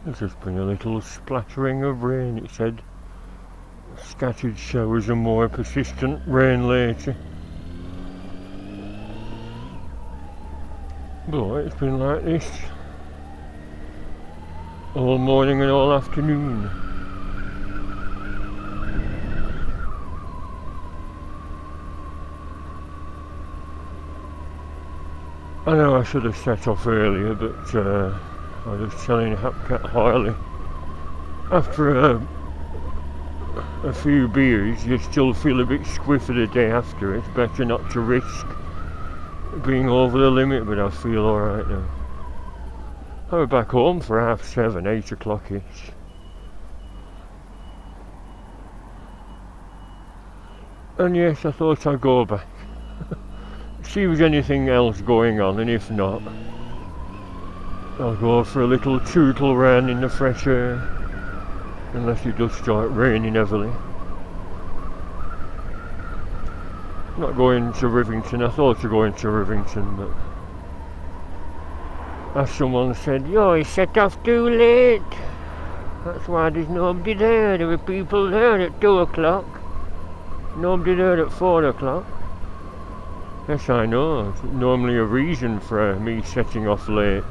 There's just been a little splattering of rain, it said. Scattered showers and more persistent rain later. But it's been like this all morning and all afternoon. I know I should have set off earlier, but I was telling Whalley, after a few beers you still feel a bit squiffy the day after. It's better not to risk being over the limit, but I feel alright now. I was back home for 7:30, 8 o'clock-ish. And yes, I thought I'd go back. See if there's anything else going on, and if not, I'll go for a little tootle round in the fresh air, unless it does start raining heavily. Not going to Rivington. I thought of going to Rivington, but as someone said, "Yo, he set off too late. That's why there's nobody there. There were people there at 2 o'clock. Nobody there at 4 o'clock. Yes, I know. It's normally a reason for me setting off late.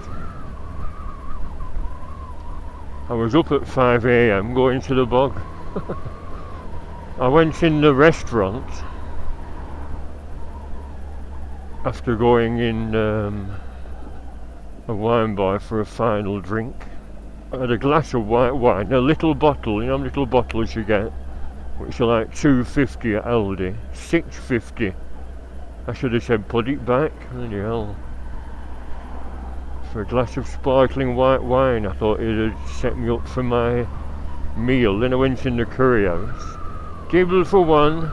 I was up at 5 AM going to the bog. I went in the restaurant after going in a wine bar for a final drink. I had a glass of white wine, a little bottle, you know, little bottles you get, which are like $2.50 at Aldi, $6.50. I should have said put it back. Bloody hell. For a glass of sparkling white wine, I thought it had set me up for my meal. Then I went in the curry house. Gibble for one.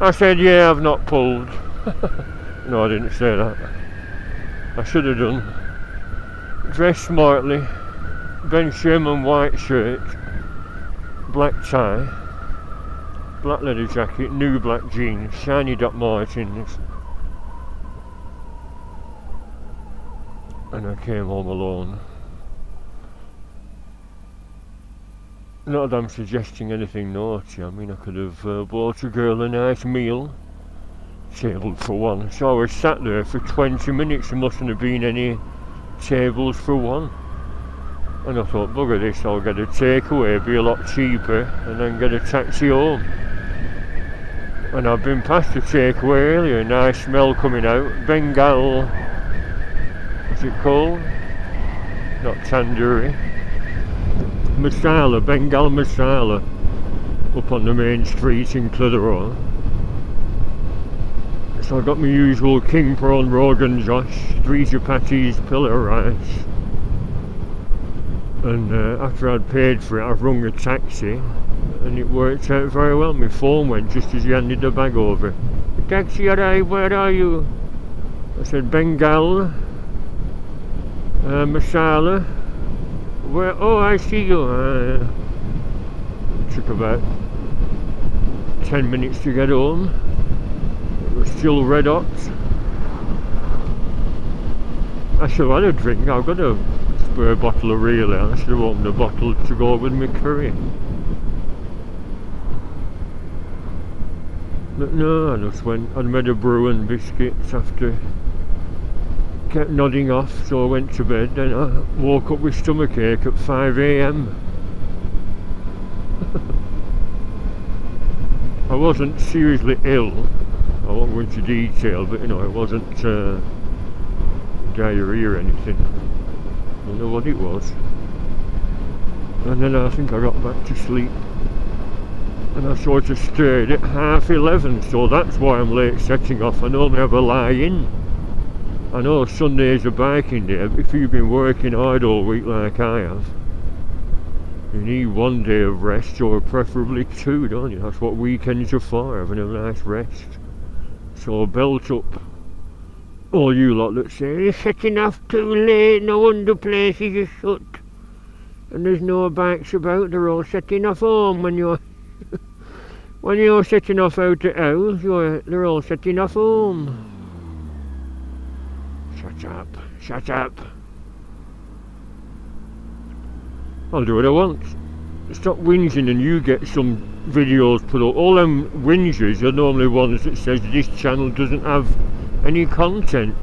I said, yeah, I've not pulled. No, I didn't say that. I should have done. Dressed smartly. Ben Sherman white shirt. Black tie. Black leather jacket, new black jeans, shiny Doc Martens, and I came home alone. Not that I'm suggesting anything naughty. I mean, I could have bought a girl a nice meal, tabled for one. So I was sat there for 20 minutes. There mustn't have been any tables for one. And I thought, bugger this, I'll get a takeaway, be a lot cheaper, and then get a taxi home. And I've been past the takeaway earlier, nice smell coming out. Bengal, what's it called? Not tandoori. Masala, Bengal masala, up on the main street in Clitheroe. So I got my usual king prawn rogan josh, 3 chapatis, pillar rice. And after I'd paid for it, I've rung a taxi. And it worked out very well. My phone went just as he handed the bag over. The taxi arrived, where are you? I said, Bengal, masala. Where? Oh, I see you. It took about 10 minutes to get home. It was still red hot. I should have had a drink. I've got a spare bottle of real ale. I should have opened a bottle to go with my curry. But no, I just went and made a brew and biscuits after. Kept nodding off, so I went to bed. Then I woke up with stomachache at 5 AM. I wasn't seriously ill. I won't go into detail, but you know, it wasn't diarrhea or anything. I don't know what it was. And then I think I got back to sleep. And I sort of stirred at 11:30, so that's why I'm late setting off. I normally have a lie-in. I know Sunday's a biking day, but if you've been working hard all week like I have, you need 1 day of rest, or preferably 2, don't you? That's what weekends are for, having a nice rest. So belt up, all you lot that say, you're setting off too late, no wonder places are shut. And there's no bikes about, they're all setting off home when you're when you're setting off out at house, they're all setting off home. Shut up, shut up. I'll do what I want. Stop whinging and you get some videos put up. All them whingers are normally ones that says this channel doesn't have any content.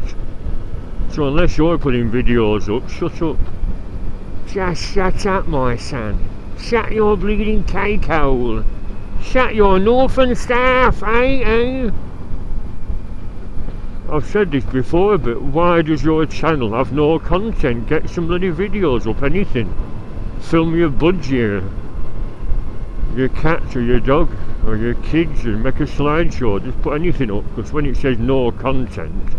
So unless you're putting videos up, shut up. Just shut up, my son. Shut your bleeding cake hole. Shut your northern staff, eh? I've said this before, but why does your channel have no content? Get some bloody videos up, anything. Film your budgie, your cat or your dog or your kids, and make a slideshow. Just put anything up, because when it says no content,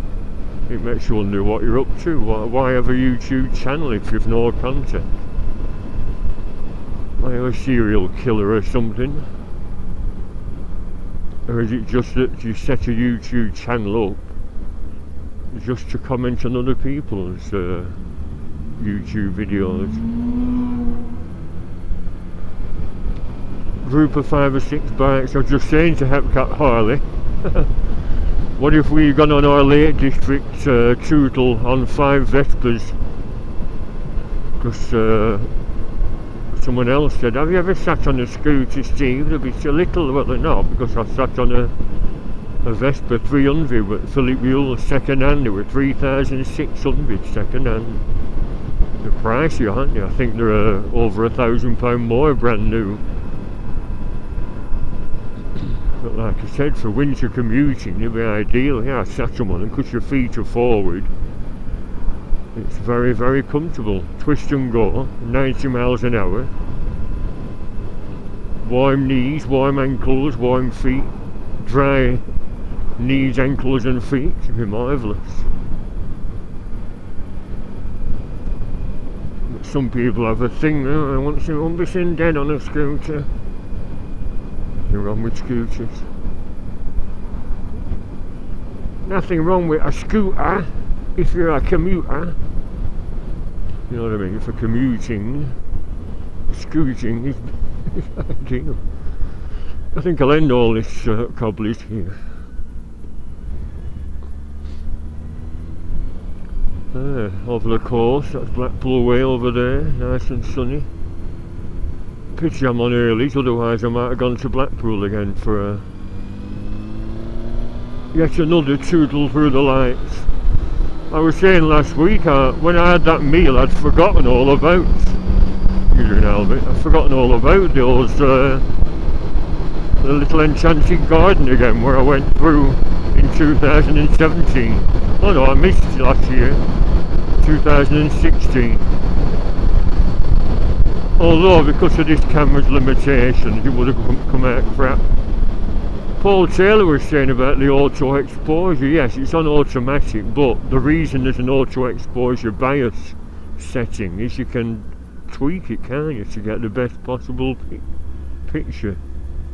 it makes you wonder what you're up to. Why have a YouTube channel if you've no content? Are you a serial killer or something? Or is it just that you set a YouTube channel up just to comment on other people's YouTube videos? Group of 5 or 6 bikes. I was just saying to Hepcat Whalley, what if we gone on our Lake District tootle on 5 Vespers? Because someone else said, have you ever sat on a scooter, Steve? They'll be so little. Well, they're not, because I sat on a Vespa 300 with Philip Mueller second hand. They were 3,600 second hand. They're pricey, aren't they? I think they're over £1,000 more brand new. But like I said, for winter commuting, it'd be ideal. Yeah, I sat on one, and because your feet are forward, it's very, very comfortable. Twist and go, 90 miles an hour. Warm knees, warm ankles, warm feet. Dry knees, ankles and feet. It'd be marvellous. But some people have a thing, I want to be seen dead on a scooter. Nothing wrong with scooters. Nothing wrong with a scooter if you're a commuter. You know what I mean? For commuting, scooting is ideal. I think I'll end all this cobblies here. Over the course, that's Blackpool Way over there, nice and sunny. Pity I'm on earlies, otherwise I might have gone to Blackpool again for yet another tootle through the lights. I was saying last week, when I had that meal, I'd forgotten all about, you're doing Albert, I'd forgotten all about those, the little enchanted garden again, where I went through in 2017. Oh no, I missed last year, 2016. Although because of this camera's limitations, it would have come out crap. Paul Taylor was saying about the auto exposure. Yes, it's on automatic, but the reason there's an auto exposure bias setting is you can tweak it, can't you, to get the best possible picture.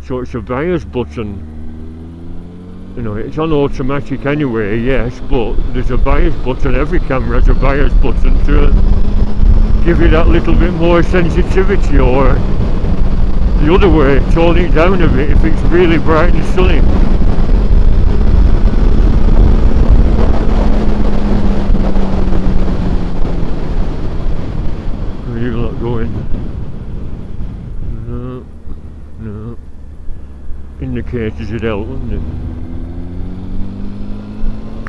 So it's a bias button. You know, it's on automatic anyway, yes, but there's a bias button. Every camera has a bias button to give you that little bit more sensitivity, or the other way, tone it down a bit if it's really bright and sunny. Where are you not going? No. Indicators would help, wouldn't it?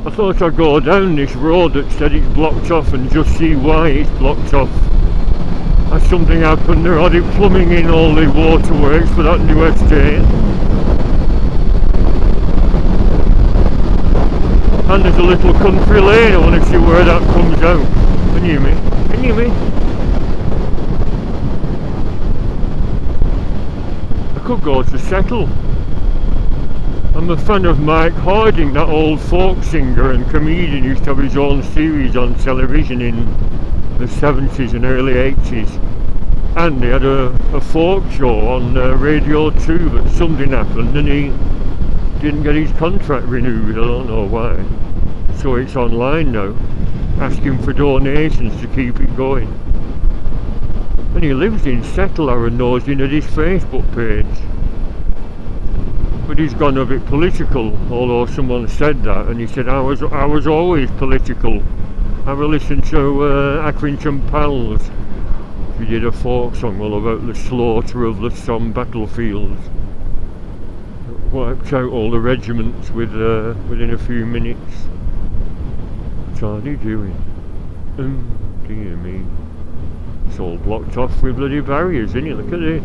I thought I'd go down this road that said it's blocked off and just see why it's blocked off. Has something happened there? Are they plumbing in all the waterworks for that new estate? And there's a little country lane, I want to see where that comes out. Can you hear me? Can you hear me? I could go to Settle. I'm a fan of Mike Harding, that old folk singer and comedian. He used to have his own series on television in the 70s and early 80s. And he had a folk show on Radio 2, but something happened and he didn't get his contract renewed. I don't know why. So it's online now, asking for donations to keep it going. And he lives in Settle, I nosed in at his Facebook page. But he's gone a bit political, although someone said that, and he said, I was always political. Have a listen to Accrington Pals. he did a folk song all about the slaughter of the Somme battlefields. Wiped out all the regiments within a few minutes. What's Hardy doing? Dear me. It's all blocked off with bloody barriers, isn't it? Look at this.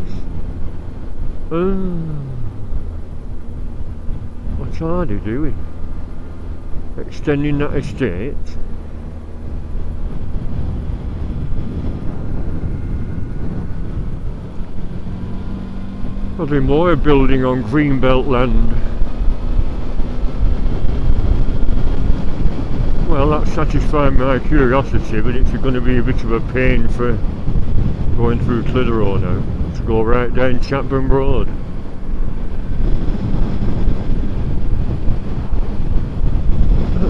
What's Hardy doing? Extending that estate. Probably more building on greenbelt land. Well, that's satisfying my curiosity, but it's going to be a bit of a pain for going through Clitheroe now. To go right down Chapman Road.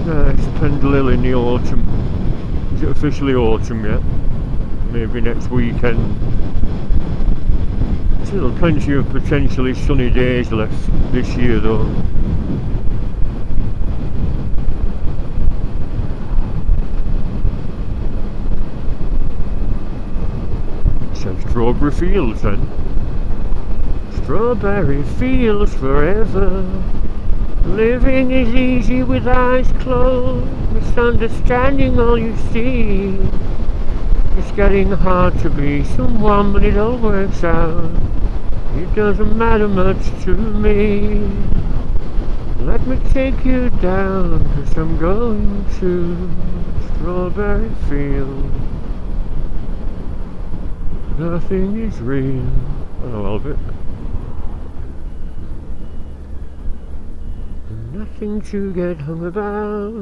Nice Pendle in the autumn. Is it officially autumn yet? Maybe next weekend. Still plenty of potentially sunny days left this year though. It says strawberry fields then. Strawberry fields forever. Living is easy with eyes closed. Misunderstanding all you see. It's getting hard to be someone, but it all works out. It doesn't matter much to me. Let me take you down, 'cause I'm going to strawberry field. Nothing is real. Oh, Albert. Nothing to get hung about.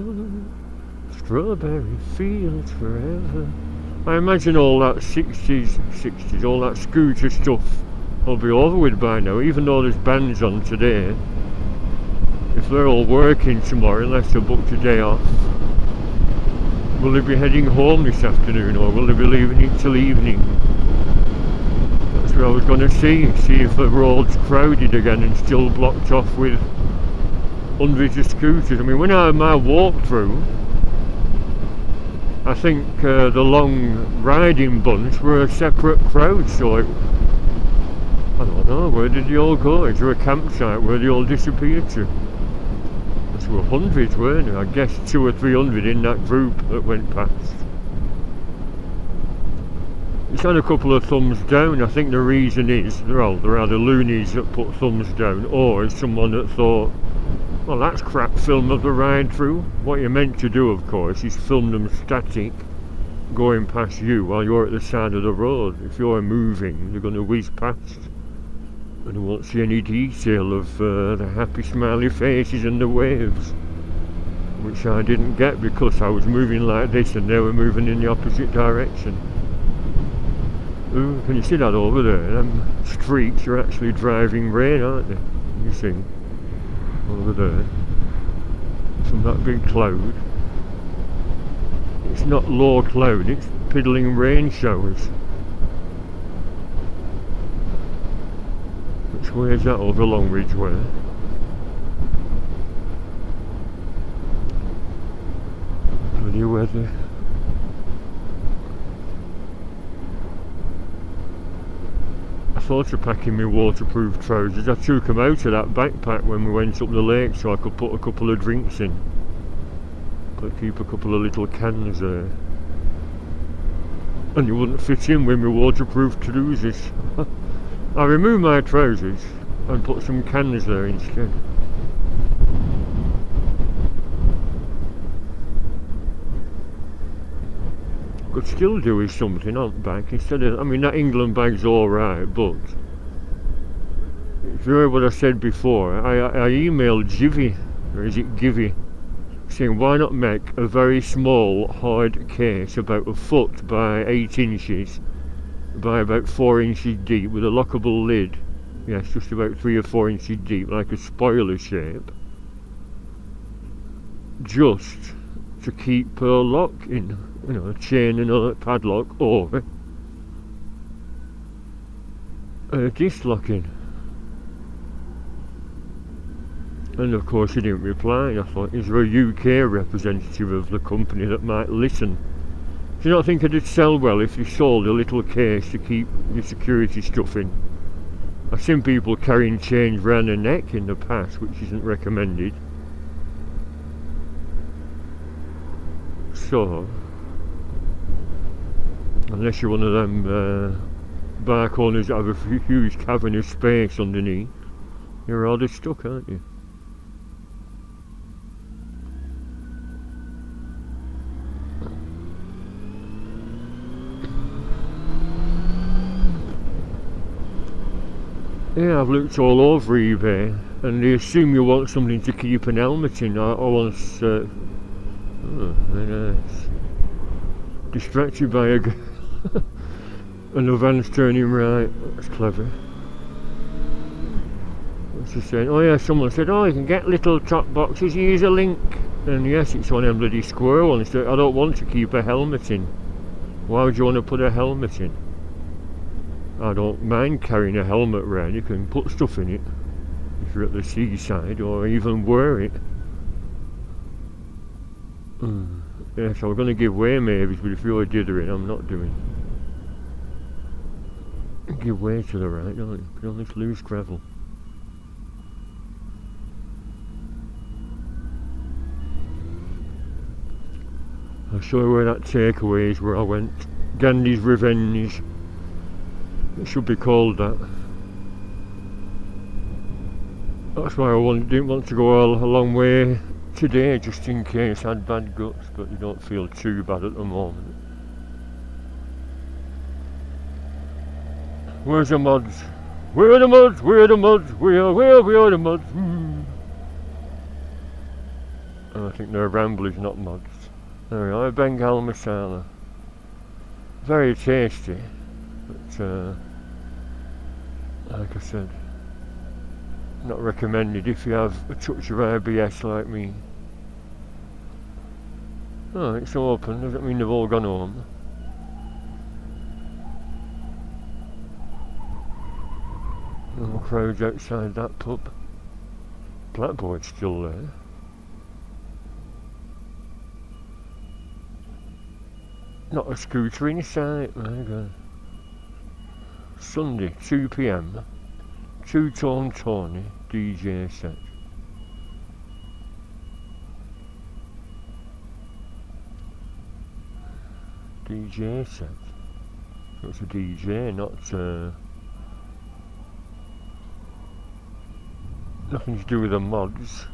Strawberry fields forever. I imagine all that 60s, all that scooter stuff will be over with by now, even though there's bands on today. If they're all working tomorrow, unless they're booked a day off, will they be heading home this afternoon, or will they be leaving it till evening? That's what I was going to see if the road's crowded again and still blocked off with hundreds of scooters. I mean, when I had my walkthrough, I think the long riding bunch were a separate crowd, so I don't know, where did they all go? Is there a campsite where they all disappeared to? There were hundreds, weren't there? I guess 200 or 300 in that group that went past. It's had a couple of thumbs down. I think the reason is, well, there are the loonies that put thumbs down, or someone that thought, well, that's crap film of the ride through. What you're meant to do, of course, is film them static, going past you while you're at the side of the road. If you're moving, they're going to whiz past, and you won't see any detail of the happy smiley faces and the waves, which I didn't get because I was moving like this and they were moving in the opposite direction. Ooh, can you see that over there? Them streaks are actually driving rain, aren't they? You see? Over there, from that big cloud. It's not low cloud, it's piddling rain showers. Which way is that? Over Longridge way? Bloody weather. I thought of packing my waterproof trousers. I took them out of that backpack when we went up the lake so I could put a couple of drinks in. But keep a couple of little cans there. And you wouldn't fit in with my waterproof trousers. I removed my trousers and put some cans there instead. Could still do with something on back instead of, I mean, that England bag's alright, but if you heard what I said before, I emailed Jivy, or is it Givy, saying why not make a very small hard case about a foot by 8 inches by about 4 inches deep with a lockable lid, yes, just about 3 or 4 inches deep, like a spoiler shape, just to keep a lock in, you know, a chain and a padlock, or a disc lock in. And of course he didn't reply. I thought, is there a UK representative of the company that might listen Do you not think it'd sell well if you sold a little case to keep your security stuff in? I've seen people carrying change round their neck in the past, which isn't recommended. So, unless you're one of them bark owners that have a huge cavernous space underneath, you're rather stuck, aren't you? Yeah, I've looked all over eBay, and they assume you want something to keep an helmet in. I once distracted by a girl and the van's turning right. That's clever. What's he saying? Oh yeah, someone said, oh, you can get little top boxes, use a link. And yes, it's on them bloody square ones. I don't want to keep a helmet in. Why would you want to put a helmet in? I don't mind carrying a helmet around. You can put stuff in it if you're at the seaside, or even wear it. Yes, I was going to give way maybe, but if you're dithering, I'm not doing. Give way to the right, don't you? Put on this loose gravel. I'll show you where that takeaway is, where I went. Gandhi's Revenge. It should be called that. That's why I didn't want to go a long way today, just in case I had bad guts, but you don't feel too bad at the moment. Where's the mods? Where are the mods? Where are the mods? Where are the mods? I think they're ramblers, not mods. There we are, Bengal masala. Very tasty, but like I said, not recommended if you have a touch of IBS like me. Oh, it's open, doesn't mean they've all gone home. No crowds outside that pub. Blackboard's still there. Not a scooter in sight, my God. Sunday, 2 PM. Two-tone Tony, DJ set. DJ set. So it's a DJ, not nothing to do with the mods.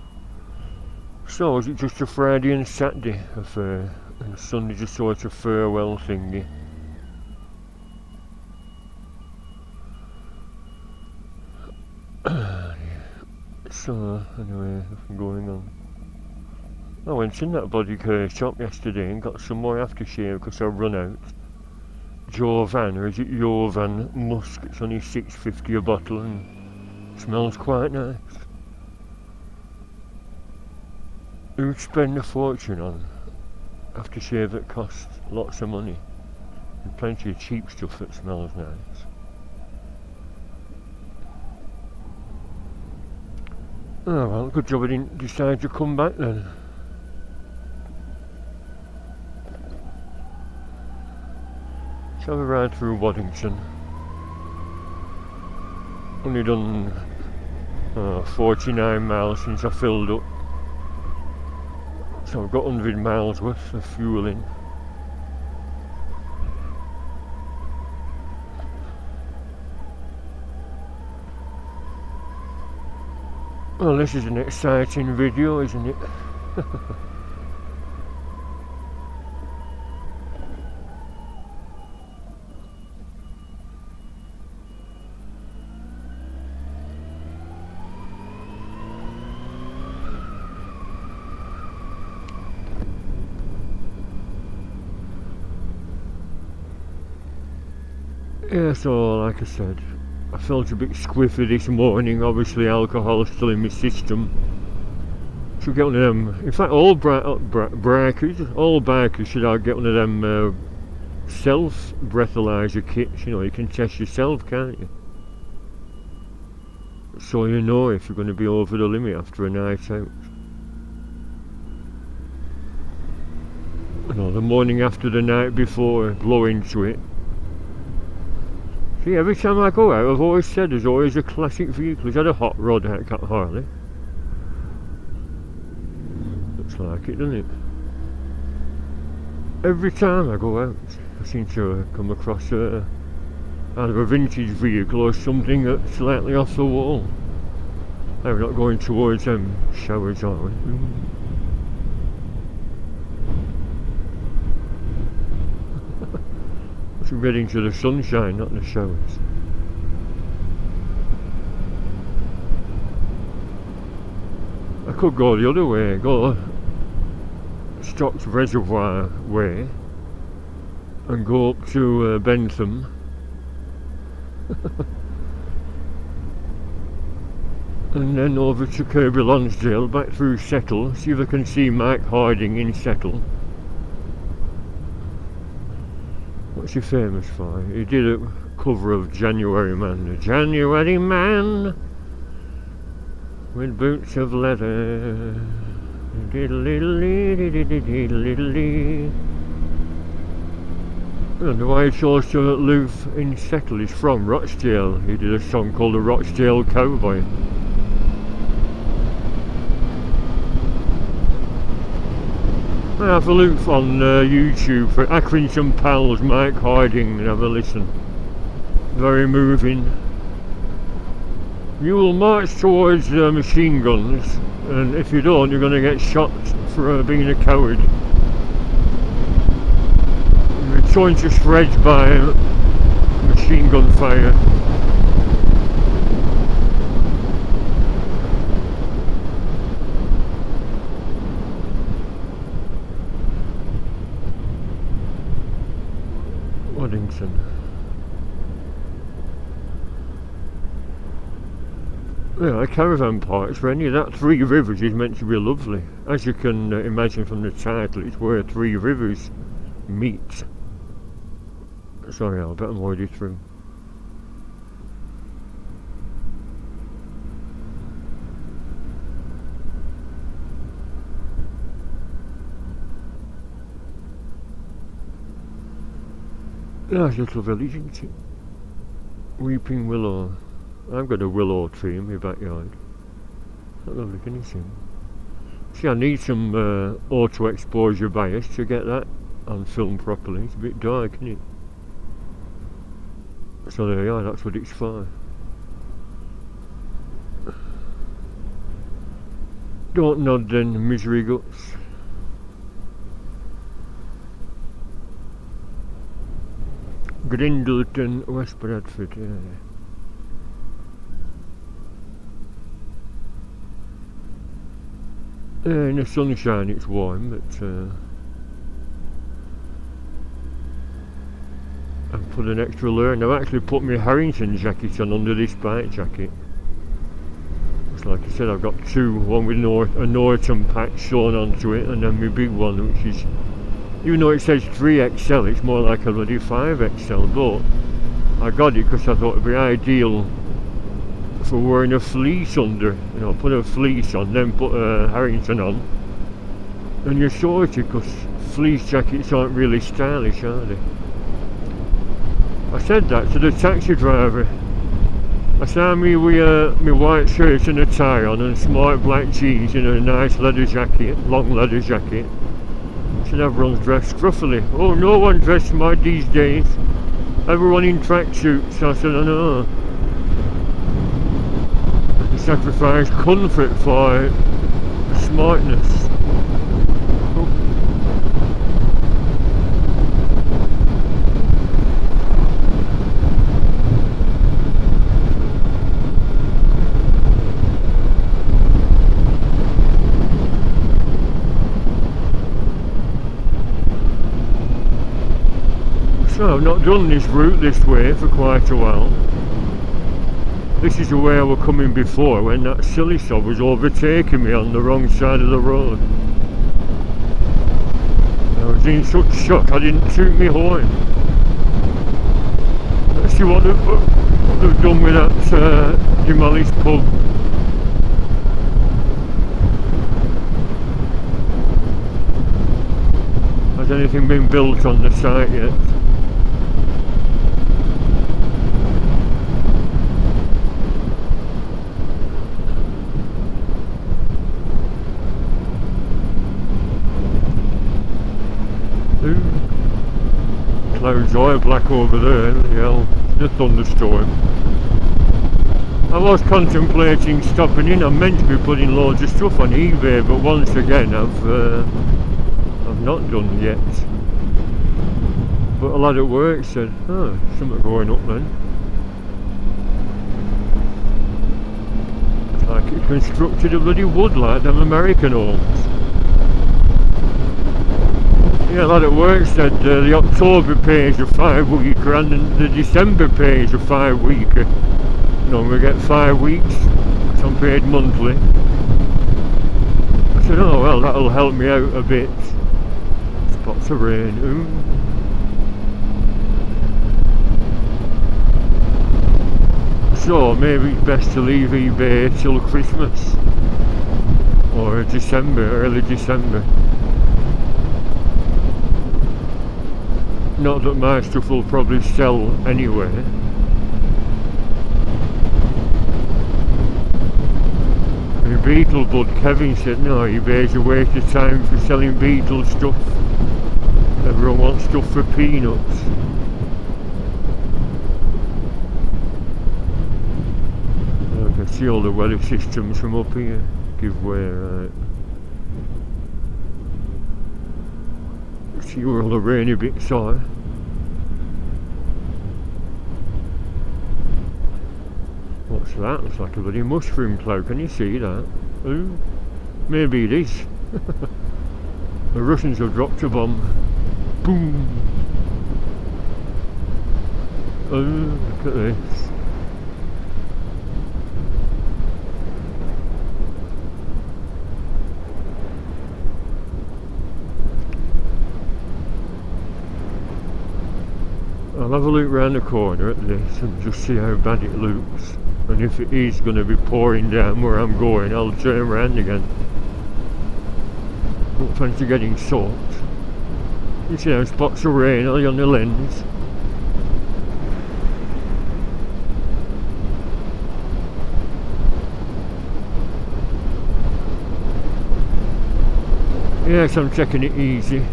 So is it just a Friday and Saturday affair, and Sunday just sort of farewell thingy? So anyway, nothing going on. I went in that bloody shop yesterday and got some more aftershave because I run out. Jovan, or is it Jovan Musk? It's only $6.50 a bottle and smells quite nice. Who'd spend a fortune on aftershave that costs lots of money? And plenty of cheap stuff that smells nice. Oh well, good job I didn't decide to come back then. Let's have a ride through Waddington. Only done 49 miles since I filled up. So I've got 100 miles worth of fuel in. Well, this is an exciting video, isn't it? Yeah, so like I said, I felt a bit squiffy this morning. Obviously alcohol is still in my system. Should get one of them. In fact, all bikers, all bikers should get one of them self breathalyzer kits. You know, you can test yourself, can't you? So you know if you're going to be over the limit after a night out. And So the morning after the night before, blow into it. See, every time I go out, I've always said there's always a classic vehicle. Is that a hot rod out at Whalley? Looks like it, doesn't it? Every time I go out, I seem to come across either a vintage vehicle or something that's slightly off the wall. We're not going towards them showers, are we? We're heading to the sunshine, not the showers. I could go the other way, go Stocks Reservoir way and go up to Bentham. And then over to Kirby Lonsdale, back through Settle, see if I can see Mike Harding in Settle. What's he famous for? He did a cover of January Man. The January Man with boots of leather. I wonder why he chose to live in Settle. He's from Rochdale. He did a song called The Rochdale Cowboy. I have a look on YouTube for Accrington Pals, Mike Harding, and have a listen. Very moving. You will march towards machine guns, and if you don't, you're going to get shot for being a coward. You're going to spread by machine gun fire. Waddington. Yeah, a caravan park for any of that. Three Rivers is meant to be lovely. As you can imagine from the title, it's where three rivers meet. Sorry, I'll bet I'm already through. Nice little village, isn't it? Weeping Willow. I've got a willow tree in my backyard. Not lovely, can you see? See, I need some auto exposure bias to get that on film properly. It's a bit dark, isn't it? So there you are, that's what it's for. Don't nod then, misery guts. Grindleton, West Bradford, yeah. In the sunshine it's warm, but I've put an extra layer, and I've actually put my Harrington jacket on under this bike jacket. It's like I said, I've got two, one with a Norton patch sewn onto it, and then my big one, which is, even though it says 3XL, it's more like a bloody 5XL, but I got it because I thought it'd be ideal for wearing a fleece under. You know, put a fleece on, then put a Harrington on, and you're sorted, because fleece jackets aren't really stylish, are they? I said that to the taxi driver. I saw me with my white shirt and a tie on and smart black jeans in a nice leather jacket, long leather jacket. I said, everyone's dressed scruffily. Oh, no one dressed smart these days. Everyone in tracksuits. I said, I know. You sacrifice comfort for smartness. So I've not done this route this way for quite a while. This is the way I was coming before, when that silly sod was overtaking me on the wrong side of the road. I was in such shock I didn't toot my horn. Let's see what they've done with that demolished pub. anything been built on the site yet. Ooh. Clouds are black over there, yeah, the thunderstorm. I was contemplating stopping in. I meant to be putting loads of stuff on eBay, but once again I've not done yet. But a lad at work said, oh, something going up then. It's like it constructed a bloody wood like them American homes. Yeah, a lad at work said the October pay is a 5-weeker and the December pay is a 5-weeker. No, we get 5 weeks, because I'm paid monthly. I said, oh well, that'll help me out a bit. Spots of rain, ooh. So maybe it's best to leave eBay till Christmas. Or December, early December. Not that my stuff will probably sell anyway. Beetle bud Kevin said no, eBay's a waste of time for selling beetle stuff. Everyone wants stuff for peanuts. I can see all the weather systems from up here give way, right. See where all the rainy bits are. What's that? Looks like a bloody mushroom cloud. Can you see that? Ooh, maybe it is. The Russians have dropped a bomb. Boom! Oh, look at this. I'll have a look round the corner at this and just see how bad it looks. And if it is going to be pouring down where I'm going, I'll turn around again. Don't fancy getting soaked. You see how spots of rain are on the lens. Yes, I'm taking it easy.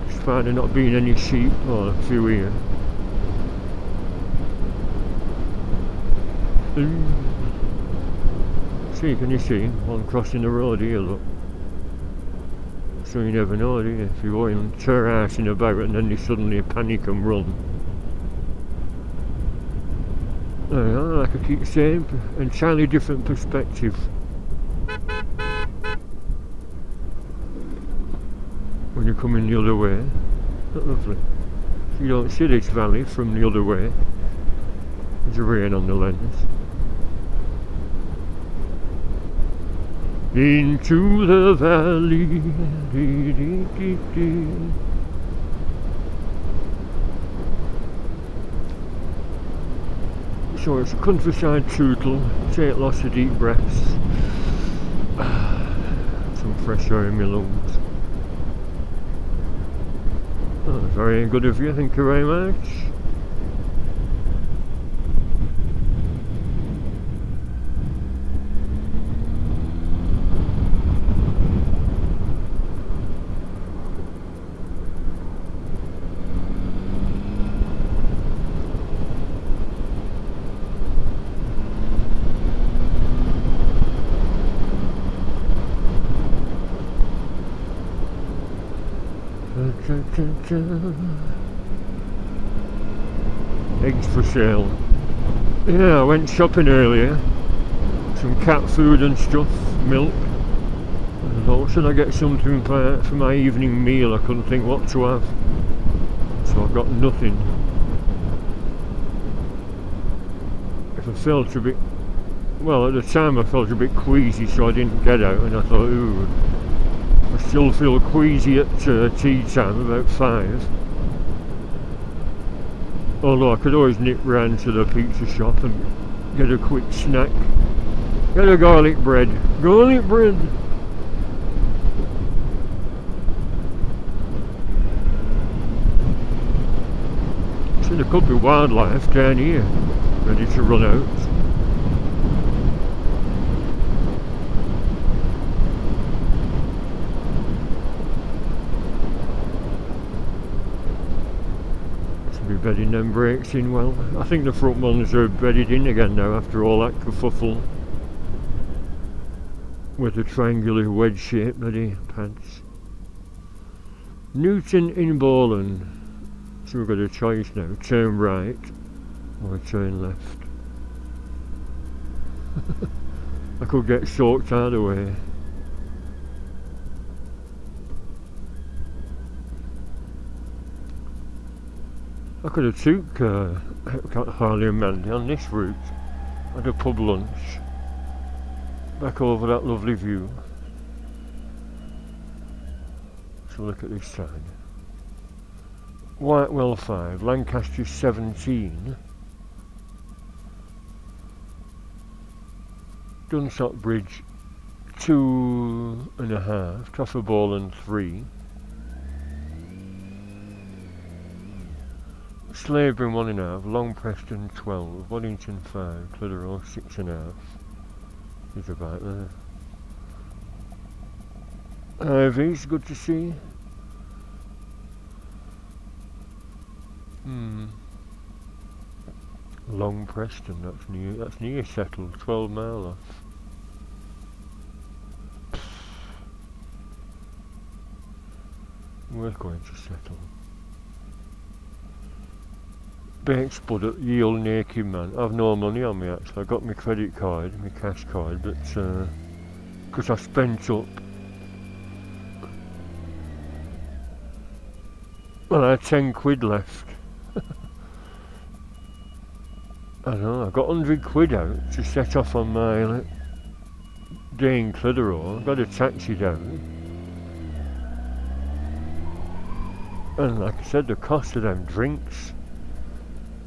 Despite there not being any sheep, or a few here. See, can you see? I'm crossing the road here, look. So you never know, do you? If you go and turn out in about and then you suddenly panic and run. Like I keep saying, entirely different perspective. When you're coming the other way. Not lovely. You don't see this valley from the other way. There's rain on the lens. Into the valley. Dee, dee, dee, dee. So it's a countryside tootle. Take lots of deep breaths. Some fresh air in my lungs. Oh, very good of you, thank you very much. Eggs for sale. Yeah, I went shopping earlier. Some cat food and stuff, milk. I thought, should I get something for my evening meal? I couldn't think what to have. So I got nothing. If I felt a bit... Well, at the time I felt a bit queasy, so I didn't get out, and I thought, ooh, I still feel queasy at tea time, about 5. Although I could always nip round to the pizza shop and get a quick snack. Get a garlic bread. Garlic bread! there could be wildlife down here, ready to run out. Be bedding them brakes in well. I think the front ones are bedded in again now after all that kerfuffle with the triangular wedge shaped bloody pads. Newton in Bowland. So we've got a choice now, turn right or turn left. I could get soaked either way. I could have took Whalley and Mandy on this route, had a pub lunch, back over that lovely view. So look at this side. Whitewell 5, Lancaster 17, Dunsop Bridge 2.5, Toffer Bowland 3, Slaveburn 1.5, Long Preston 12, Waddington 5, Clitheroe 6.5. He's about there. Ivy's good to see. Long Preston, that's near settled, 12 mile off. We're going to settle. Baked spud at Ye Old Naked Man. I've no money on me actually. I got my credit card, my cash card, but because I spent up. Well, I had 10 quid left. I know, I got 100 quid out to set off on my day in Clitheroe. I got a taxi down. And like I said, the cost of them drinks.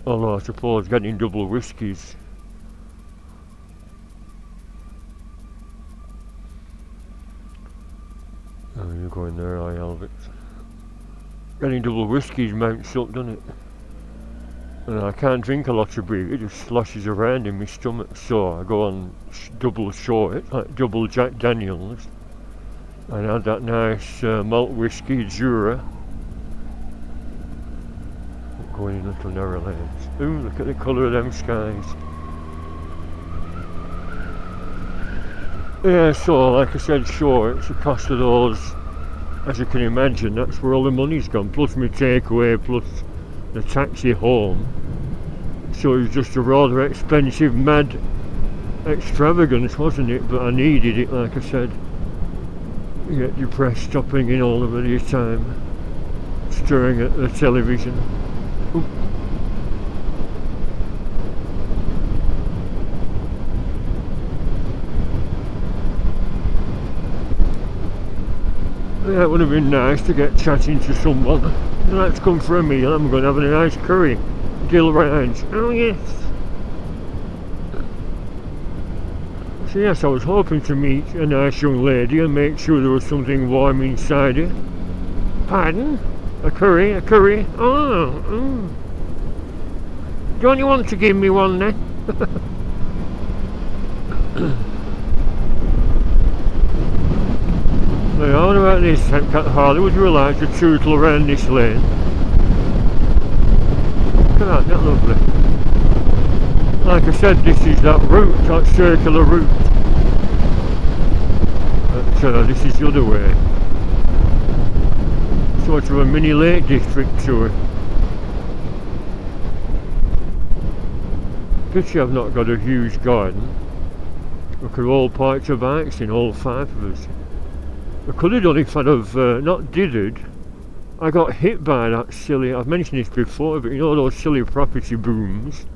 Although I suppose getting double whiskies. Oh, you're going there, I Albert. Getting double whiskies mounts up, doesn't it? And I can't drink a lot of beer, it just sloshes around in my stomach. So I go on double short, like double Jack Daniels. And I had that nice malt whiskey, Jura. Going in little narrow lanes. Ooh, look at the colour of them skies. Yeah, so like I said, sure, it's the cost of those, as you can imagine, that's where all the money's gone, plus my takeaway, plus the taxi home. So it was just a rather expensive, mad extravagance, wasn't it? But I needed it, like I said. You get depressed stopping in all the bloody time, staring at the television. Ooh. Yeah, it would have been nice to get chatting to someone. Let's come for a meal. I'm going to have a nice curry. Dill rinds. Oh yes. So yes, I was hoping to meet a nice young lady and make sure there was something warm inside it. Pardon? A curry? A curry? Oh. Don't you want to give me one then? Now, what about this, Harley? Would you like to tootle around this lane? Look at that, isn't that lovely? Like I said, this is that route, that circular route. But this is the other way. Sort of a mini lake district to it. Pity I've not got a huge garden. We could all park our bikes in, all 5 of us. I could have done if I'd have not dithered. I got hit by that silly, I've mentioned this before, but you know those silly property booms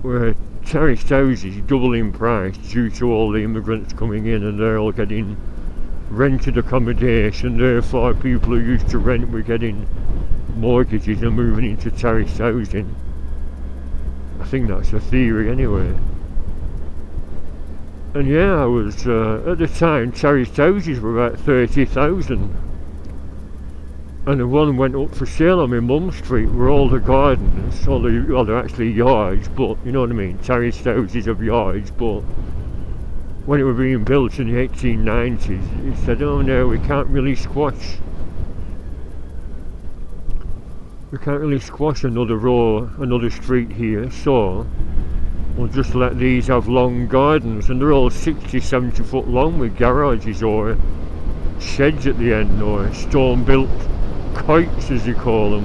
where terraced houses double in price due to all the immigrants coming in and they're all getting rented accommodation, therefore people who used to rent were getting mortgages and moving into terraced housing. I think that's a theory anyway. And yeah, I was, at the time, terraced houses were about 30,000. And the one went up for sale on my mum's street where all the gardens, well they're actually yards, but you know what I mean, terraced houses of yards, but when it was being built in the 1890s, he said, oh no, we can't really squash another street here, so we'll just let these have long gardens, and they're all 60-70 foot long with garages or sheds at the end, or stone built kites as they call them.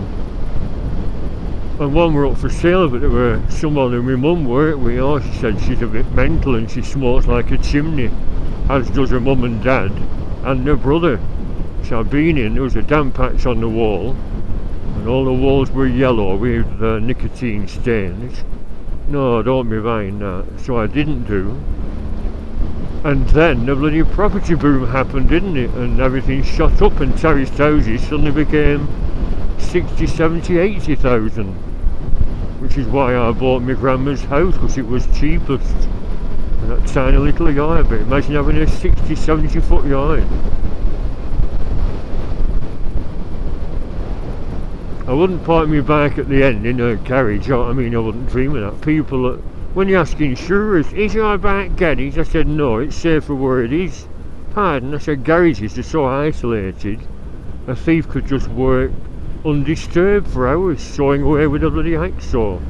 And one were up for sale, but there were someone who my mum worked with. Oh, she said she's a bit mental and she smokes like a chimney, as does her mum and dad and her brother. So I've been in, there was a damp patch on the wall and all the walls were yellow with nicotine stains. No, don't be buying that. So I didn't do. And then the bloody property boom happened, didn't it? And everything shot up and terraced houses suddenly became 60, 70, 80,000. Which is why I bought my grandma's house, because it was cheapest. And that tiny little yard, but imagine having a 60, 70 foot yard. I wouldn't park my bike at the end in a garage, you know what I mean? I wouldn't dream of that. People, when you ask insurers, is your bike garage? I said no, it's safer where it is. Pardon? I said garages are so isolated, a thief could just work undisturbed for hours, sawing away with a bloody hacksaw.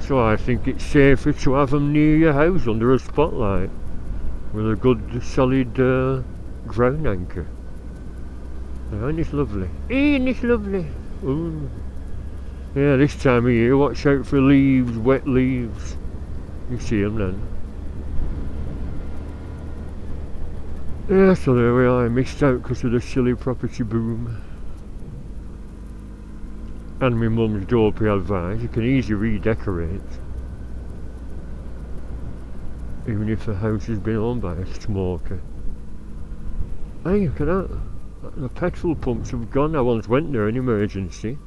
So I think it's safer to have them near your house under a spotlight with a good solid ground anchor. Ain't this lovely? Ain't this lovely? Ooh. Yeah, this time of year, watch out for leaves, wet leaves. You see them then. Yeah, so there we are. I missed out because of the silly property boom. And my mum's dopey advice, you can easily redecorate. Even if the house has been owned by a smoker. Hey, look at that. The petrol pumps have gone. I once went there in emergency.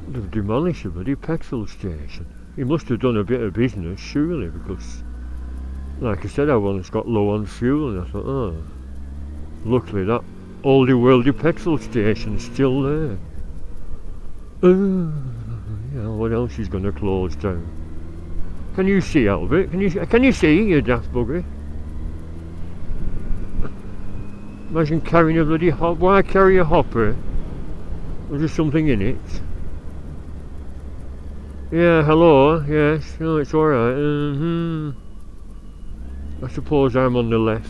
They've demolished a bloody petrol station. He must have done a bit of business, surely, because like I said, I once got low on fuel and I thought, oh, luckily that oldie worldy petrol station's still there. Yeah, what else is going to close down? Can you see, Albert? Can you see, you daft bugger? Imagine carrying a bloody hop. Why carry a hopper? Was there something in it? Yeah, hello, yes, no, it's alright. I suppose I'm on the left.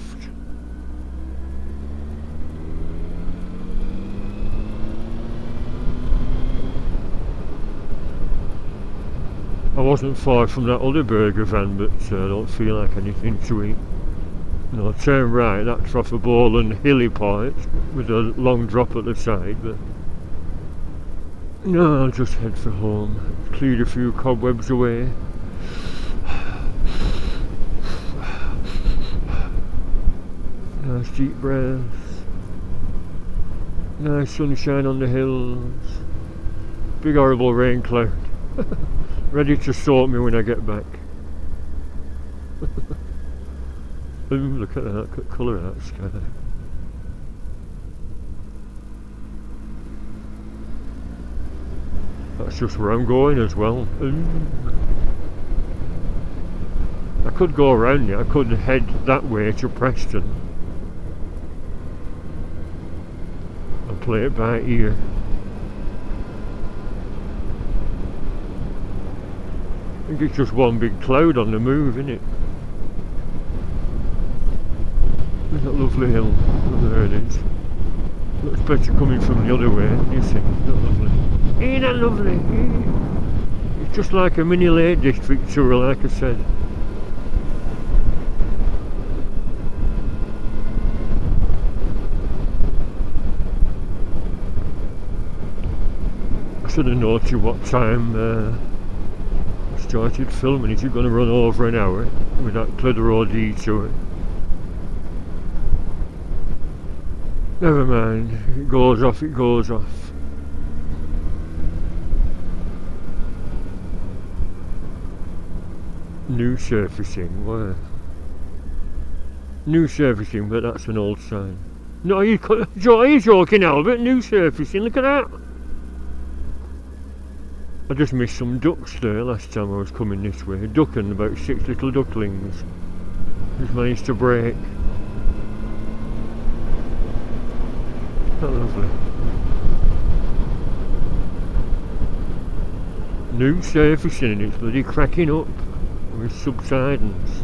I wasn't far from that other burger van, but I don't feel like anything to eat. No, turn right, that's off a ball and hilly part with a long drop at the side, but no, I'll just head for home. Cleared a few cobwebs away. Nice deep breaths. Nice sunshine on the hills. Big horrible rain cloud. Ready to sort me when I get back. Ooh, look at that, look at the colour of that sky. That's just where I'm going as well. Ooh. I could go around it, I could head that way to Preston and play it by ear. I think it's just one big cloud on the move, isn't it? There's that lovely hill. Oh, there it is. Looks better coming from the other way, you see. Isn't that lovely? Ain't that lovely? It's just like a mini Lake District tour, like I said. I should have noted what time started filming. Is it going to run over an hour with that Clitheroe detour? Never mind, it goes off, it goes off. New surfacing, where? New surfacing, but that's an old sign. No, are you joking, Albert? New surfacing, look at that! I just missed some ducks there last time I was coming this way. A duck and about 6 little ducklings. Just managed to break. How lovely. New surfacing and it's bloody cracking up with subsidence.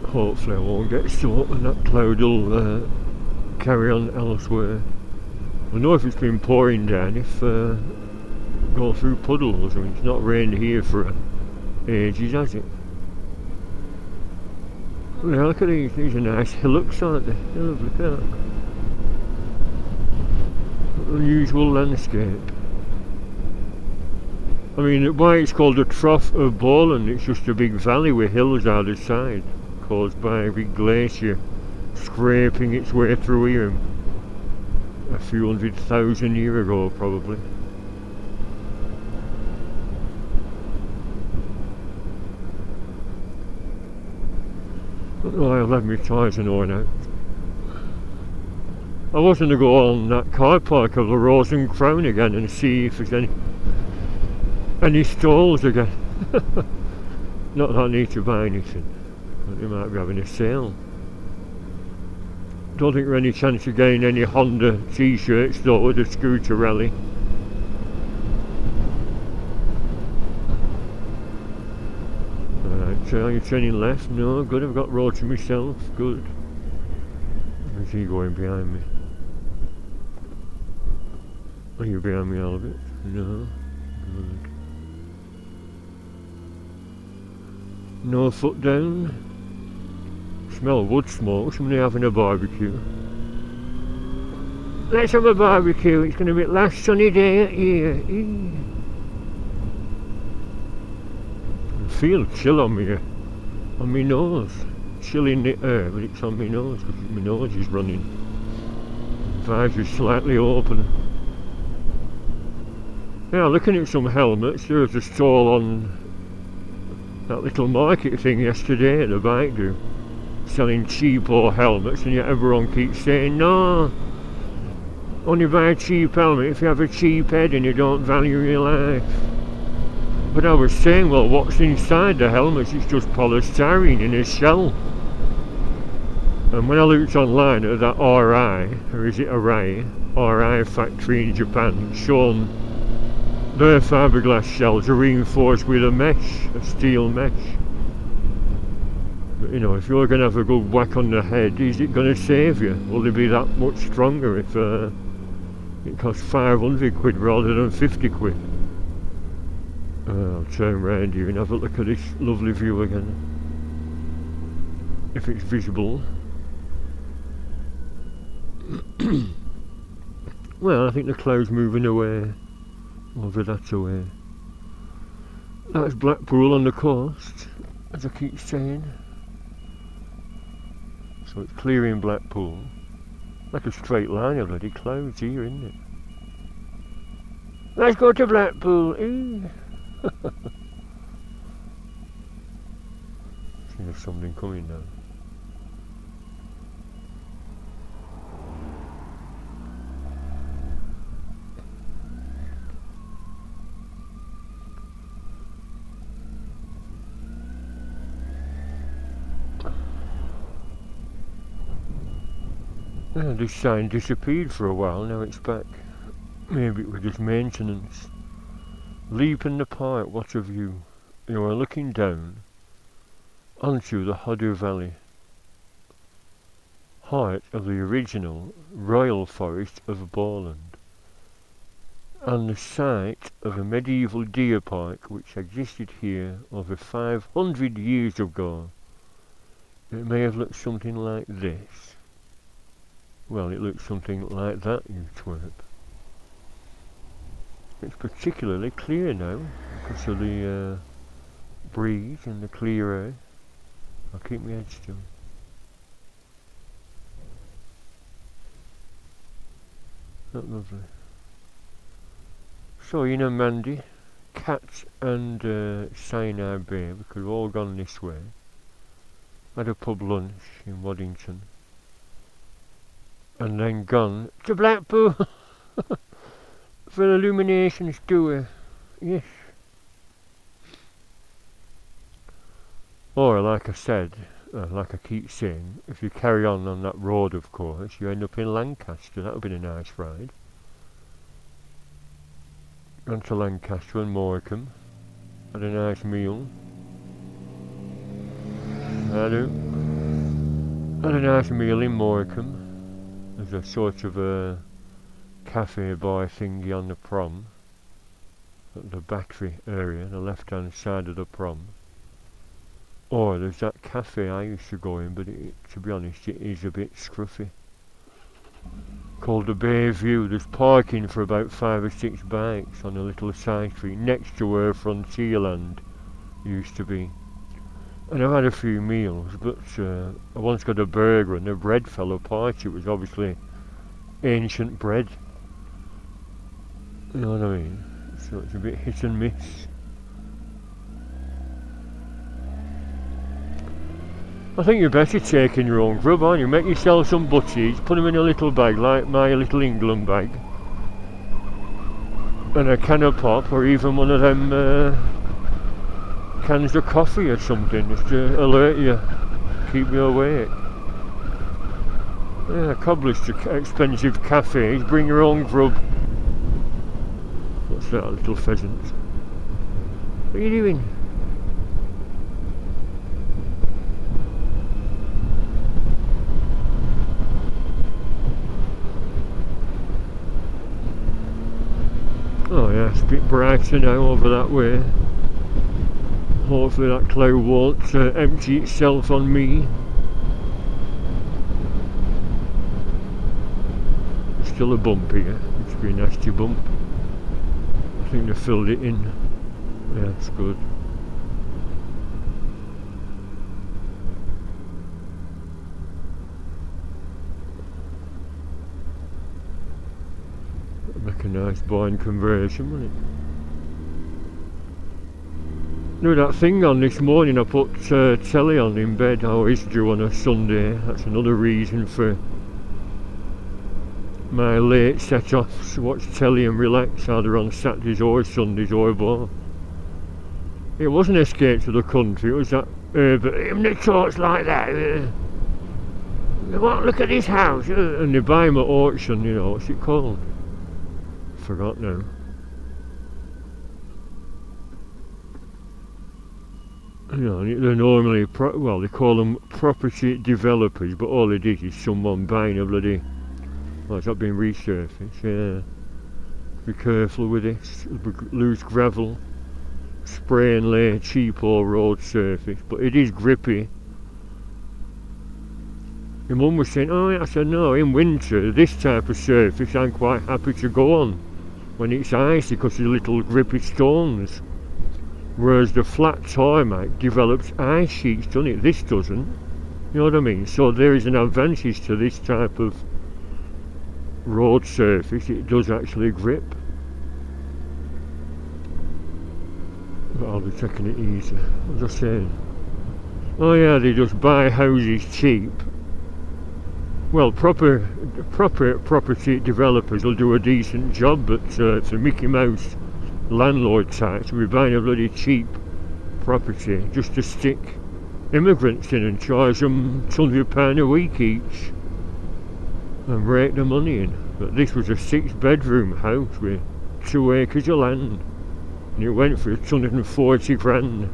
Hopefully I won't get soaked and that cloud will carry on elsewhere. I know if it's been pouring down, if go through puddles. I mean, it's not rained here for ages, has it? Yeah, look at these are nice hillocks, aren't they? Yeah, look at that. Unusual landscape. I mean, why it's called the Trough of Bowland, it's just a big valley with hills either side, caused by a big glacier scraping its way through here a few 100,000 years ago, probably. Oh, I'll have my tyres and worn out. I was going to go on that car park of the Rose and Crown again and see if there's any stalls again. Not that I need to buy anything, but they might be having a sale. Don't think there's any chance of getting any Honda t-shirts though with the scooter rally. Alright, so are you turning left? No, good, I've got road to myself, good. Is he going behind me? Are you behind me, Albert? No, good. No foot down. Smell wood smoke, somebody having a barbecue. Let's have a barbecue, it's going to be the last sunny day at year. I feel chill on my nose. Chill in the air, but it's on my nose because my nose is running. The eyes are slightly open. Yeah, looking at some helmets, there was a stall on that little market thing yesterday at the bike do, selling cheapo helmets, and yet everyone keeps saying no, only buy a cheap helmet if you have a cheap head and you don't value your life. But I was saying, well, what's inside the helmets? It's just polystyrene in a shell. And when I looked online at that RI, or is it RI factory in Japan, it's shown their fiberglass shells are reinforced with a mesh, a steel mesh. But you know, if you're going to have a good whack on the head, is it going to save you? Will they be that much stronger if it costs 500 quid rather than 50 quid? I'll turn round here and have a look at this lovely view again, if it's visible. Well, I think the cloud's moving away. Over that away. That's Blackpool on the coast, as I keep saying. So it's clearing Blackpool. Like a straight line of bloody clouds here, isn't it? Let's go to Blackpool. There's something coming now. Yeah, this sign disappeared for a while, now it's back. Maybe it was just maintenance. Leap in the park, what a view. You are looking down onto the Hodder Valley, heart of the original Royal Forest of Bowland, and the site of a medieval deer park which existed here over 500 years ago. It may have looked something like this. Well, it looks something like that, you twerp. It's particularly clear now because of the breeze and the clear air. I'll keep my head still. Not lovely. So, you know, Mandy, Cat and Sinai Bay, we could have all gone this way. Had a pub lunch in Waddington. And then gone to Blackpool for Illuminations tour. Yes. Or, like I said, like I keep saying, if you carry on that road, of course, you end up in Lancaster. That would be a nice ride. Gone to Lancaster and Morecambe. Had a nice meal. Had a nice meal in Morecambe. There's a sort of a cafe bar thingy on the prom. At the battery area, the left hand side of the prom. Or there's that cafe I used to go in, but to be honest, it is a bit scruffy. Called the Bay View. There's parking for about 5 or 6 bikes on a little side street next to where Frontierland used to be. And I've had a few meals, but I once got a burger and the bread fell apart. It was obviously ancient bread. You know what I mean? So it's a bit hit and miss. I think you're better taking your own grub, aren't you? Make yourself some butties, put them in a little bag like my Little England bag. And a can of pop, or even one of them cans of coffee or something, just to alert you, keep you awake. Yeah, cobblers to expensive cafes, bring your own grub. What's that, little pheasant? What are you doing? Oh yeah, it's a bit brighter now over that way. Hopefully that cloud won't empty itself on me. There's still a bump here, it's a nasty bump. I think they filled it in. Yeah, it's good. Make a nice blind conversion, wouldn't it? No, that thing on this morning I put telly on in bed. I always do on a Sunday. That's another reason for my late set-offs. Watch telly and relax either on Saturdays or Sundays or both. It wasn't Escape to the Country, it was that urban that talks like that. What, look at this house, and they buy them at auction, you know, what's it called? Forgot now. You know, they're normally, well, they call them property developers, but all it is someone buying a bloody, well, it's not been resurfaced, yeah. Be careful with this, loose gravel, spray and lay cheap or road surface, but it is grippy. My mum was saying, oh yeah, I said no, in winter, this type of surface I'm quite happy to go on when it's icy because of the little grippy stones. Whereas the flat tarmac develops ice sheets, doesn't it? This doesn't. You know what I mean? So there is an advantage to this type of road surface. It does actually grip. But I'll be taking it easy. What was I saying? Oh yeah, they just buy houses cheap. Well, proper property developers will do a decent job, but it's a Mickey Mouse landlord tax. We're buying a bloody cheap property just to stick immigrants in and charge them £200 a week each and rake the money in. But this was a 6-bedroom house with 2 acres of land, and it went for 240 grand,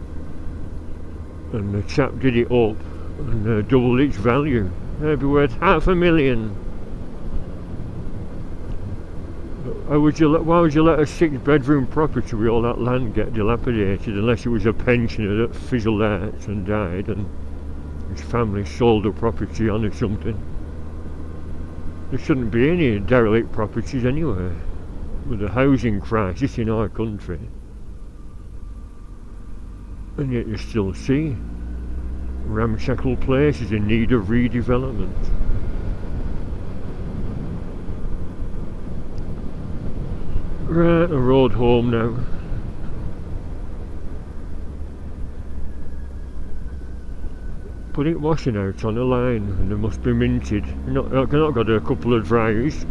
and the chap did it up and doubled its value. It'd be worth £500,000. Why would you let a 6-bedroom property with all that land get dilapidated, unless it was a pensioner that fizzled out and died and his family sold the property on or something? There shouldn't be any derelict properties anywhere with the housing crisis in our country. And yet you still see ramshackle places in need of redevelopment. Right, a road home now. Put it washing out on a line and they must be minted. Not got a couple of dryers.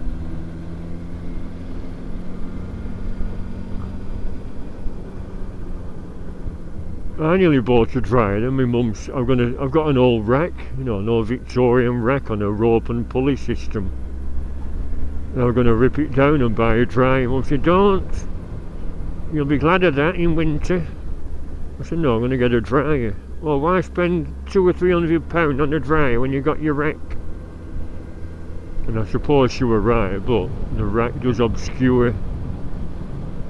I nearly bought a dryer and my mum's I've got an old rack, you know, an old Victorian rack on a rope and pulley system. And I'm gonna rip it down and buy a dryer. Mum said, don't. You'll be glad of that in winter. I said, no, I'm gonna get a dryer. Well, why spend £200 or £300 on a dryer when you got your rack? And I suppose you were right, but the rack does obscure.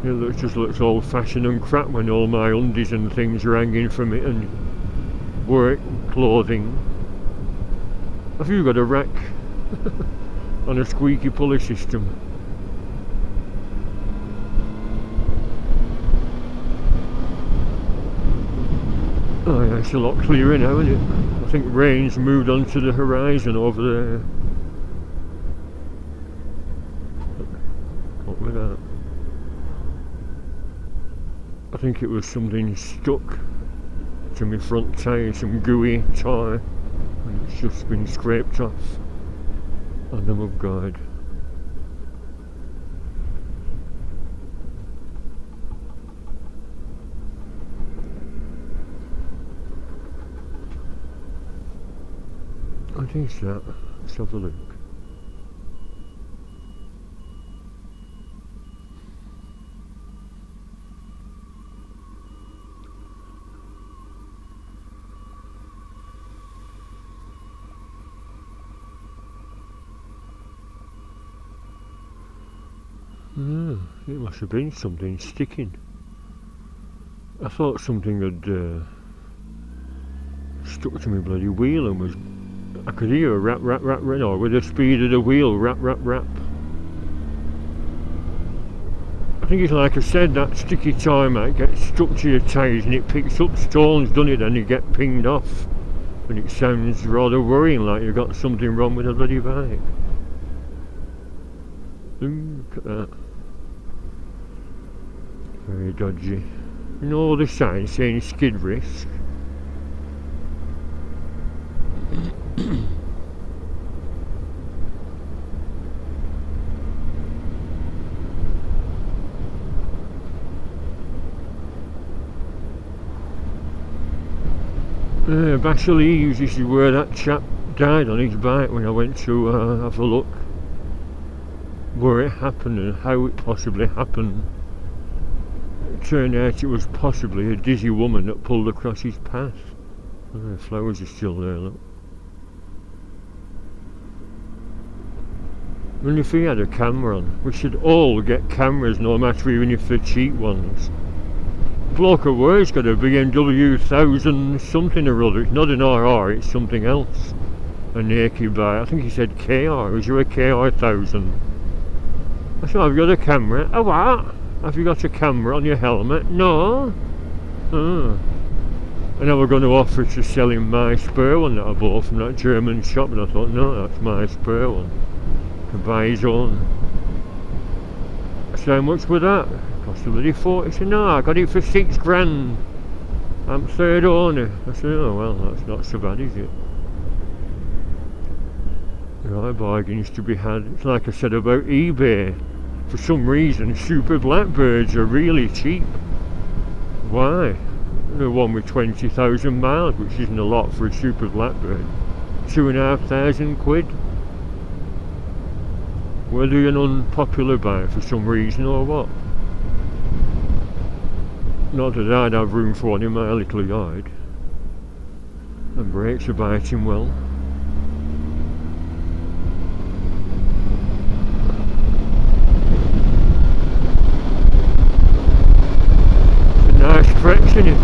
It just looks old-fashioned and crap when all my undies and things are hanging from it, and work clothing. Have you got a rack on a squeaky pulley system? Oh yeah, it's a lot clearer now, isn't it? I think rain's moved onto the horizon over there. What was that? I think it was something stuck to my front tyre, some gooey tyre, and it's just been scraped off on the mudguard. What is that? Let's have a look. It must have been something sticking. I thought something had stuck to my bloody wheel and was... I could hear a rap, rap, rap, no, with the speed of the wheel, rap, rap, rap. I think it's like I said, that sticky tyre might get stuck to your tyres and it picks up stones, doesn't it, and you get pinged off. And it sounds rather worrying, like you've got something wrong with the bloody bike. Ooh, look at that. Very dodgy. You know all the signs saying skid risk. Bashall Eaves, this is where that chap died on his bike when I went to have a look where it happened and how it possibly happened. It turned out it was possibly a dizzy woman that pulled across his path. The flowers are still there, look. And if he had a camera on, we should all get cameras, no matter even if they're cheap ones. Bloke of work's got a BMW 1000 something or other. It's not an RR, it's something else. A naked bike. I think he said KR. Was you a KR 1000? I said, have you got a camera? Oh, what? Have you got a camera on your helmet? No. Oh. And I was going to offer to sell him my spare one that I bought from that German shop, and I thought, no, that's my spare one. To buy his own. I said, how much was that? Cost a bloody 40. He said, no, I got it for £6,000. I'm third owner. I said, oh well, that's not so bad, is it? There are bargains to be had. It's like I said about eBay. For some reason, Super Blackbirds are really cheap. Why? The one with 20,000 miles, which isn't a lot for a Super Blackbird. £2,500. Were they an unpopular bike for some reason or what? Not that I'd have room for one in my little yard. And brakes are biting well. It's a nice stretch, isn't it?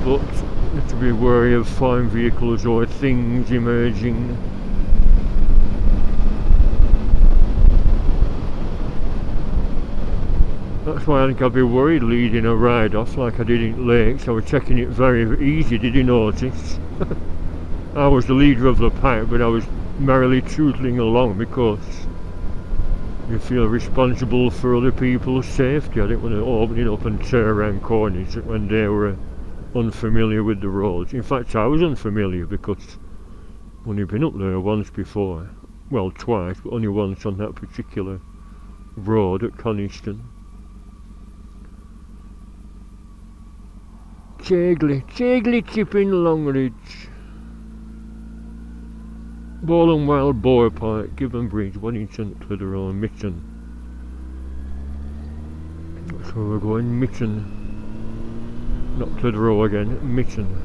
But you have to be wary of of farm vehicles or things emerging. That's why I think I'd be worried leading a ride off like I did in Lakes. I was taking it very easy, did you notice? I was the leader of the pack, but I was merrily tootling along because you feel responsible for other people's safety. I didn't want to open it up and tear around corners when they were unfamiliar with the roads. In fact, I was unfamiliar because I've only been up there once before. Well, twice, but only once on that particular road at Coniston. Chegly Chipping Longridge. Ball and Wild Boar Park, Gibbon Bridge, Wellington, Clitheroe, Mitten. That's where we're going, Mitten. Not Clitheroe again, Mitten.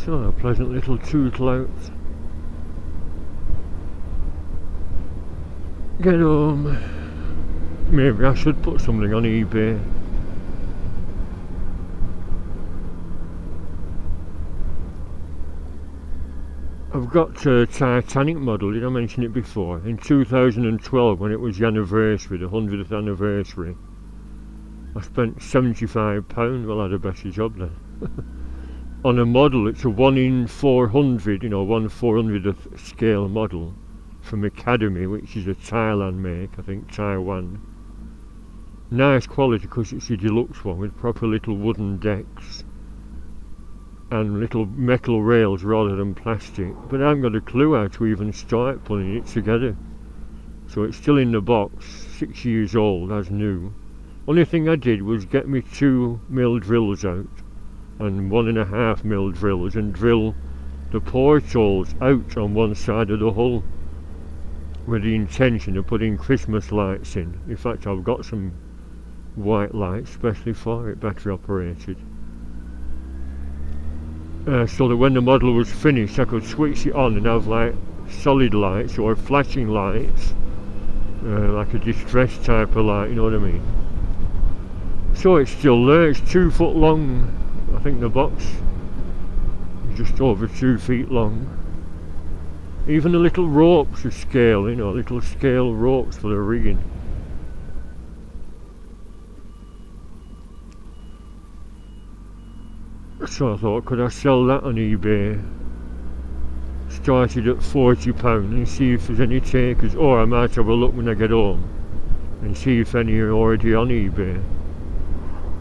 So, a pleasant little tootle out. Get home. Maybe I should put something on eBay. I've got a Titanic model, did I mention it before? In 2012, when it was the anniversary, the 100th anniversary, I spent £75. Well, I had a better job then. On a model. It's a 1 in 400, you know, 1/400th scale model from Academy, which is a Thailand make, I think Taiwan. Nice quality because it's a deluxe one with proper little wooden decks and little metal rails rather than plastic. But I haven't got a clue how to even start putting it together. So it's still in the box, 6 years old, as new. Only thing I did was get me 2mm drills out and 1.5mm drills and drill the portholes out on one side of the hull with the intention of putting Christmas lights in. In fact, I've got some white lights especially for it, battery operated, so that when the model was finished I could switch it on and have like solid lights or flashing lights, like a distress type of light, you know what I mean. So it's still there. It's 2 foot long. I think the box is just over 2 feet long. Even the little ropes are scale, you know, little scale ropes for the rigging. So I thought, could I sell that on eBay? Started at £40 and see if there's any takers, or I might have a look when I get home and see if any are already on eBay.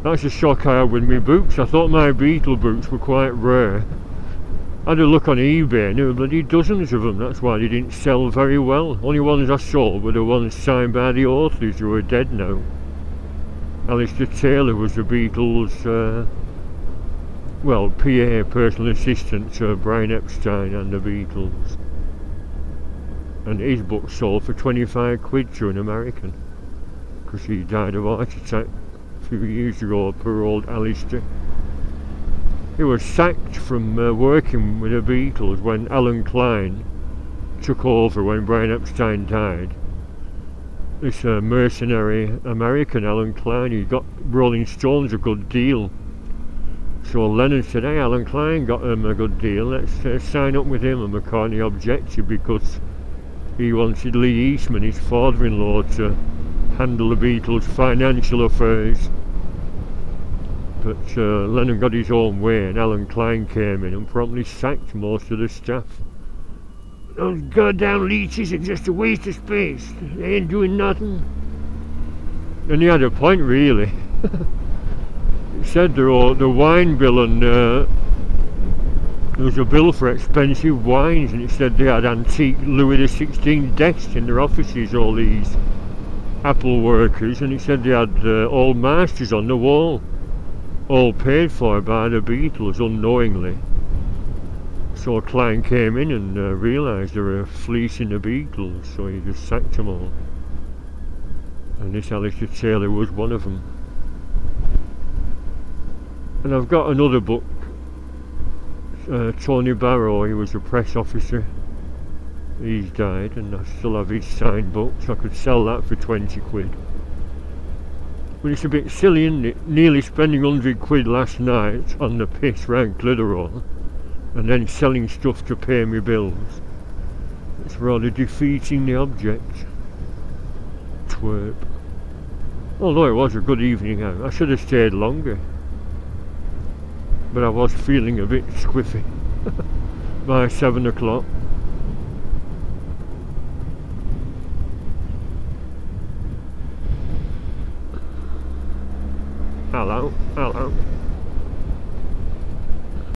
That's a shock I had with my boots. I thought my Beetle boots were quite rare. I had a look on eBay and there were bloody dozens of them. That's why they didn't sell very well. Only ones I sold were the ones signed by the authors who are dead now. Alistair Taylor was the Beatles' well, PA, personal assistant to Brian Epstein and the Beatles. And his book sold for 25 quid to an American, because he died of a heart attack a few years ago, poor old Alistair. He was sacked from working with the Beatles when Alan Klein took over when Brian Epstein died. This mercenary American, Alan Klein, he got Rolling Stones a good deal. So Lennon said, hey, Alan Klein got him a good deal, let's sign up with him. And McCartney objected because he wanted Lee Eastman, his father-in-law, to handle the Beatles' financial affairs. But Lennon got his own way and Alan Klein came in and promptly sacked most of the staff. Those goddamn leeches are just a waste of space, they ain't doing nothing. And he had a point, really. He said the wine bill, and there was a bill for expensive wines, and it said they had antique Louis XVI desks in their offices, all these Apple workers, and he said they had old masters on the wall, all paid for by the Beatles unknowingly. So Klein came in and realised they were fleecing the Beatles, so he just sacked them all. and this Alistair Taylor was one of them. And I've got another book, Tony Barrow, he was a press officer, he's died, and I still have his signed book, so I could sell that for 20 quid. But it's a bit silly, isn't it? Nearly spending 100 quid last night on the piss round Clitheroe, and then selling stuff to pay me bills. It's rather defeating the object. Twerp. Although it was a good evening out, I should have stayed longer. But I was feeling a bit squiffy by 7 o'clock. Hello, hello.